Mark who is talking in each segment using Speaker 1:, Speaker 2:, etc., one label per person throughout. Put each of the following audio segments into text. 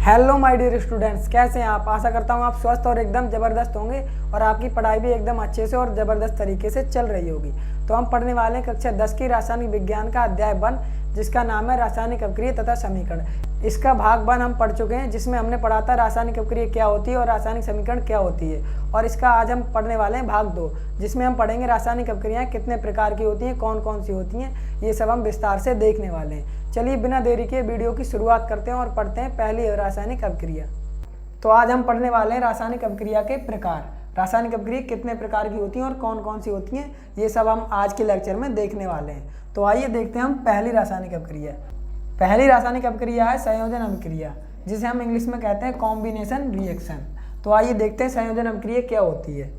Speaker 1: Hello my dear students, कैसे हैं आप। आशा करता हूं आप स्वस्थ और एकदम ज़बरदस्त होंगे और आपकी पढ़ाई भी एकदम अच्छे से और ज़बरदस्त तरीके से चल रही होगी। तो हम पढ़ने वाले हैं कक्षा 10 की रासायनिक विज्ञान का अध्याय 1, जिसका नाम है रासायनिक अपक्रिया तथा समीकरण। इसका भाग 1 हम पढ़ चुके हैं, जिसमें हमने पढ़ा था रासायनिक अपक्रिया क्या होती है और रासायनिक समीकरण क्या होती है। और इसका आज हम पढ़ने वाले हैं भाग 2, जिसमें हम पढ़ेंगे रासायनिक अपक्रियाएं कितने प्रकार की होती हैं, कौन कौन सी होती हैं, ये सब हम विस्तार से देखने वाले हैं। चलिए बिना देरी के वीडियो की शुरुआत करते हैं और पढ़ते हैं पहली रासायनिक अपक्रिया। तो आज हम पढ़ने वाले हैं रासायनिक अपक्रिया के प्रकार। रासायनिक अपक्रिया कितने प्रकार की होती हैं और कौन कौन सी होती हैं, ये सब हम आज के लेक्चर में देखने वाले हैं। तो आइए देखते हैं हम पहली रासायनिक अपक्रिया। पहली रासायनिक अपक्रिया है संयोजन अपक्रिया, जिसे हम इंग्लिश में कहते हैं कॉम्बिनेशन रिएक्शन। तो आइए देखते हैं संयोजन अपक्रिया क्या होती है।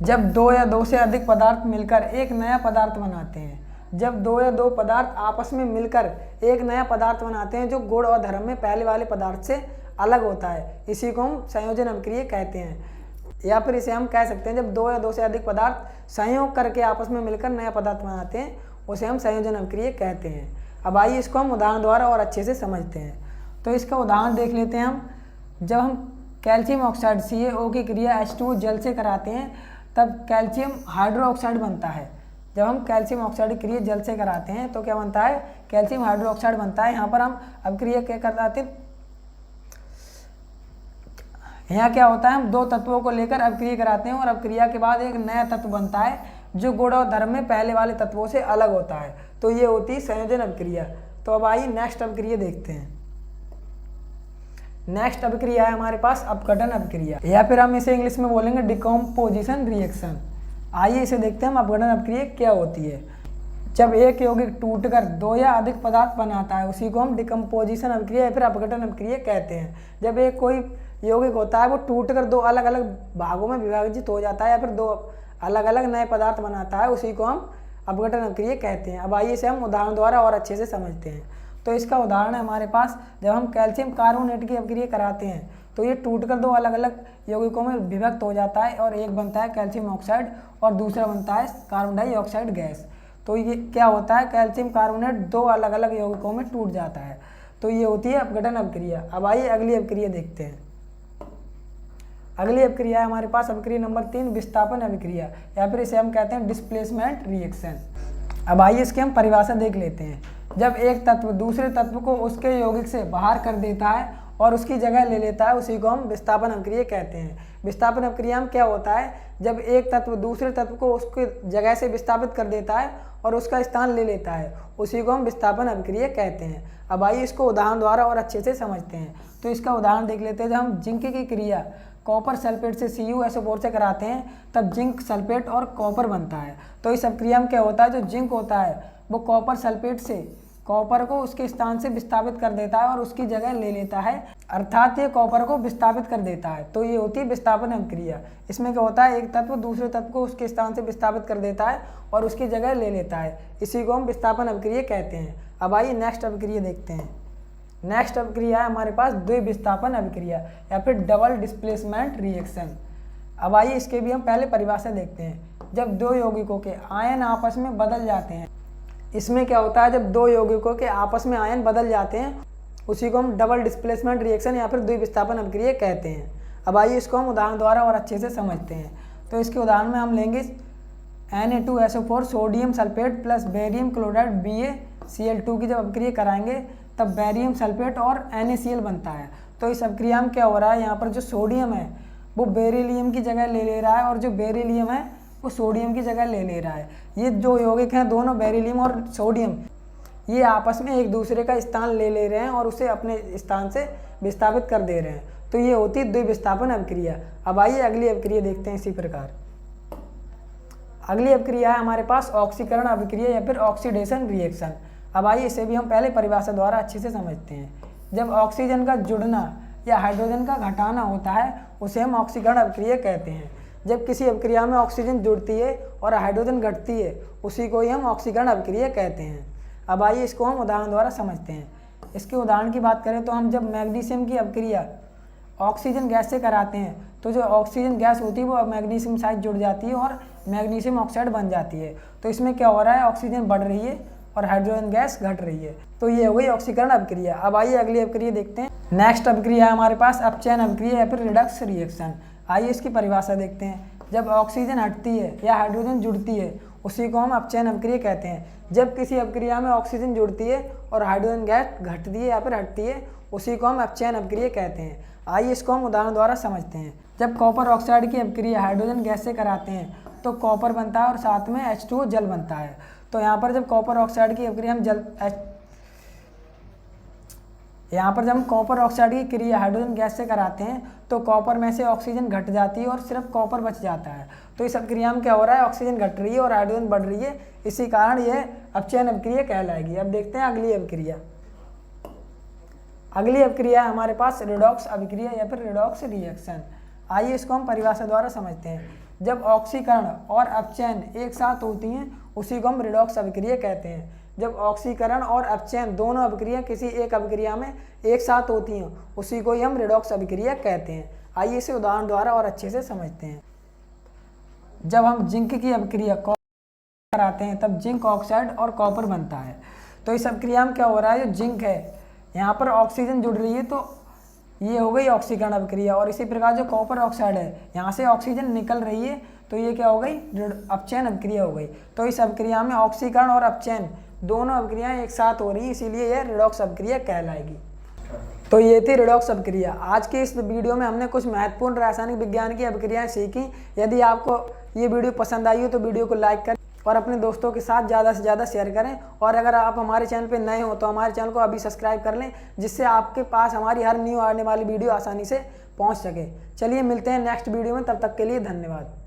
Speaker 1: जब दो या दो से अधिक पदार्थ मिलकर एक नया पदार्थ बनाते हैं। जब दो या दो पदार्थ आपस में मिलकर एक नया पदार्थ बनाते हैं जो गुण और धर्म में पहले वाले पदार्थ से अलग होता है, इसी को हम संयोजन अपक्रिया कहते हैं। या फिर इसे हम कह सकते हैं जब दो या दो से अधिक पदार्थ संयोग करके आपस में मिलकर नया पदार्थ बनाते हैं, उसे हम संयोजन अपक्रिया कहते हैं। अब आइए इसको हम उदाहरण द्वारा और अच्छे से समझते हैं। तो इसका उदाहरण देख लेते हैं हम। जब हम कैल्शियम ऑक्साइड CaO की क्रिया H2O जल से कराते हैं, तब कैल्शियम हाइड्रोक्साइड बनता है। जब हम कैल्शियम ऑक्साइड की क्रिया जल से कराते हैं तो क्या बनता है, कैल्शियम हाइड्रोक्साइड बनता है। यहाँ पर हम अपक्रिया क्या कराते हैं, यहाँ क्या होता है, हम दो तत्वों को लेकर अपक्रिया कराते हैं और अपक्रिया के बाद एक नया तत्व बनता है जो गुण और धर्म में पहले वाले तत्वों से अलग होता है। तो ये होती है संयोजन अपक्रिया। तो अब आइए नेक्स्ट अपक्रिया देखते हैं। नेक्स्ट अपक्रिया है हमारे पास अपघटन अपक्रिया, या फिर हम इसे इंग्लिश में बोलेंगे डिकम्पोजिशन रिएक्शन। आइए इसे देखते हैं हम अपघटन अपक्रिया क्या होती है। जब एक यौगिक टूटकर दो या अधिक पदार्थ बनाता है, उसी को हम डिकम्पोजिशन अपक्रिया या फिर अपघटन अपक्रिया कहते हैं। जब एक कोई यौगिक होता है वो टूटकर दो अलग अलग भागों में विभाजित हो जाता है या फिर दो अलग अलग नए पदार्थ बनाता है, उसी को हम अपघटन अपक्रिया कहते हैं। अब आइए इसे हम उदाहरण द्वारा और अच्छे से समझते हैं। तो इसका उदाहरण है हमारे पास, जब हम कैल्शियम कार्बोनेट की अपक्रिया कराते हैं तो ये टूटकर दो अलग अलग यौगिकों में विभक्त हो जाता है और एक बनता है कैल्शियम ऑक्साइड और दूसरा बनता है कार्बन डाइऑक्साइड गैस। तो ये क्या होता है, कैल्शियम कार्बोनेट दो अलग अलग यौगिकों में टूट जाता है। तो ये होती है अपघटन अपक्रिया। अब आइए अगली अपक्रिया देखते हैं। अगली अपक्रिया है हमारे पास अपक्रिया नंबर 3, विस्थापन अपक्रिया, या फिर इसे हम कहते हैं डिस्प्लेसमेंट रिएक्शन। अब आइए इसकी हम परिभाषा देख लेते हैं। जब एक तत्व दूसरे तत्व को उसके यौगिक से बाहर कर देता है और उसकी जगह ले लेता है, उसी को हम विस्थापन अपक्रिया कहते हैं। विस्थापन अपक्रिया में क्या होता है, जब एक तत्व दूसरे तत्व को उसके जगह से विस्थापित कर देता है और उसका स्थान ले लेता है, उसी को हम विस्थापन अपक्रिया कहते हैं। अब आइए इसको उदाहरण द्वारा और अच्छे से समझते हैं। तो इसका उदाहरण देख लेते हैं। जब हम जिंक की क्रिया कॉपर सल्फेट से CuSO4 से कराते हैं, तब जिंक सल्फेट और कॉपर बनता है। तो इस अपक्रिया में क्या होता है, जो जिंक होता है वो कॉपर सल्फेट से कॉपर को उसके स्थान से विस्थापित कर देता है और उसकी जगह ले लेता है, अर्थात ये कॉपर को विस्थापित कर देता है। तो ये होती है विस्थापन अपक्रिया। इसमें क्या होता है, एक तत्व दूसरे तत्व को उसके स्थान से विस्थापित कर देता है और उसकी जगह ले लेता है, इसी को हम विस्थापन अपक्रिया कहते हैं। अब आइए नेक्स्ट अपक्रिया देखते हैं। नेक्स्ट अपक्रिया है हमारे पास द्विविस्थापन अपक्रिया या फिर डबल डिस्प्लेसमेंट रिएक्शन। अब आइए इसके भी हम पहले परिभाषा देखते हैं। जब दो यौगिकों के आयन आपस में बदल जाते हैं, इसमें क्या होता है, जब दो यौगिकों के आपस में आयन बदल जाते हैं, उसी को हम डबल डिस्प्लेसमेंट रिएक्शन या फिर द्विविस्थापन अपक्रिया कहते हैं। अब आइए इसको हम उदाहरण द्वारा और अच्छे से समझते हैं। तो इसके उदाहरण में हम लेंगे Na2SO4 sodium sulphate plus barium chloride BaCl2 की जब अपक्रिया कराएंगे, तब बेरियम सल्फेट और NaCl बनता है। तो इस अपक्रिया में क्या हो रहा है, यहाँ पर जो सोडियम है वो बेरिलियम की जगह ले ले रहा है और जो बेरिलियम है वो सोडियम की जगह ले ले रहा है। ये जो यौगिक हैं दोनों, बेरिलियम और सोडियम, ये आपस में एक दूसरे का स्थान ले ले रहे हैं और उसे अपने स्थान से विस्थापित कर दे रहे हैं। तो ये होती है द्विविस्थापन अपक्रिया। अब आइए अगली अपक्रिया देखते हैं। इसी प्रकार अगली अपक्रिया है हमारे पास ऑक्सीकरण अपक्रिया या फिर ऑक्सीडेशन रिएक्शन। अब आइए इसे भी हम पहले परिभाषा द्वारा अच्छे से समझते हैं। जब ऑक्सीजन का जुड़ना या हाइड्रोजन का घटाना होता है, उसे हम ऑक्सीकरण अपक्रिया कहते हैं। जब किसी अपक्रिया में ऑक्सीजन जुड़ती है और हाइड्रोजन घटती है, उसी को ही हम ऑक्सीकरण अपक्रिया कहते हैं। अब आइए इसको हम उदाहरण द्वारा समझते हैं। इसके उदाहरण की बात करें तो हम जब मैग्नीशियम की अपक्रिया ऑक्सीजन गैस से कराते हैं, तो जो ऑक्सीजन गैस होती है वो मैग्नीशियम साथ जुड़ जाती है और मैग्नीशियम ऑक्साइड बन जाती है। तो इसमें क्या हो रहा है, ऑक्सीजन बढ़ रही है और हाइड्रोजन गैस घट रही है। तो ये हो गई ऑक्सीकरण अपक्रिया। अब आइए अगली अपक्रिया देखते हैं। नेक्स्ट अभिक्रिया है हमारे पास अपचयन अभिक्रिया या फिर रिडक्स रिएक्शन। आइए इसकी परिभाषा देखते हैं। जब ऑक्सीजन हटती है या हाइड्रोजन जुड़ती है उसी को हम अपचयन अभिक्रिया कहते हैं। जब किसी अभिक्रिया में ऑक्सीजन जुड़ती है और हाइड्रोजन गैस घटती है या फिर हटती है उसी को हम अपचयन अभिक्रिया कहते हैं। आइए इसको हम उदाहरण द्वारा समझते हैं। जब कॉपर ऑक्साइड की अभिक्रिया हाइड्रोजन गैस से कराते हैं तो कॉपर बनता है और साथ में H2O जल बनता है। तो यहाँ पर जब कॉपर ऑक्साइड की अभिक्रिया हम कॉपर ऑक्साइड की क्रिया हाइड्रोजन गैस से कराते हैं तो कॉपर में से ऑक्सीजन घट जाती है और सिर्फ कॉपर बच जाता है। तो इस अभिक्रिया में क्या हो रहा है, ऑक्सीजन घट रही है और हाइड्रोजन बढ़ रही है, इसी कारण यह अपचयन अभिक्रिया कहलाएगी। अब देखते हैं अगली अभिक्रिया। अगली अभिक्रिया है हमारे पास रिडॉक्स अभिक्रिया या फिर रिडॉक्स रिएक्शन। आइए इसको हम परिभाषा द्वारा समझते हैं। जब ऑक्सीकरण और अपचयन एक साथ होती हैं उसी को हम रिडॉक्स अभिक्रिया कहते हैं। जब ऑक्सीकरण और अपचयन दोनों अभिक्रिया किसी एक अभिक्रिया में एक साथ होती हैं उसी को ही हम रिडॉक्स अभिक्रिया कहते हैं। आइए इसे उदाहरण द्वारा और अच्छे से समझते हैं। जब हम जिंक की अभिक्रिया कराते हैं तब जिंक ऑक्साइड और कॉपर बनता है। तो इस अभिक्रिया में क्या हो रहा है, जो जिंक है यहाँ पर ऑक्सीजन जुड़ रही है तो ये हो गई ऑक्सीकरण अभिक्रिया, और इसी प्रकार जो कॉपर ऑक्साइड है यहाँ से ऑक्सीजन निकल रही है तो ये क्या हो गई, अपचयन अभिक्रिया हो गई। तो इस अभिक्रिया में ऑक्सीकरण और अपचयन दोनों अभिक्रियाएं एक साथ हो रही है, इसीलिए यह रिडॉक्स अभिक्रिया कहलाएगी। तो ये थी रिडॉक्स अभिक्रिया। आज के इस वीडियो में हमने कुछ महत्वपूर्ण रासायनिक विज्ञान की अभिक्रियाएं सीखी। यदि आपको ये वीडियो पसंद आई हो तो वीडियो को लाइक करें और अपने दोस्तों के साथ ज़्यादा से ज़्यादा शेयर करें। और अगर आप हमारे चैनल पर नए हो तो हमारे चैनल को अभी सब्सक्राइब कर लें, जिससे आपके पास हमारी हर न्यू आने वाली वीडियो आसानी से पहुँच सके। चलिए मिलते हैं नेक्स्ट वीडियो में, तब तक के लिए धन्यवाद।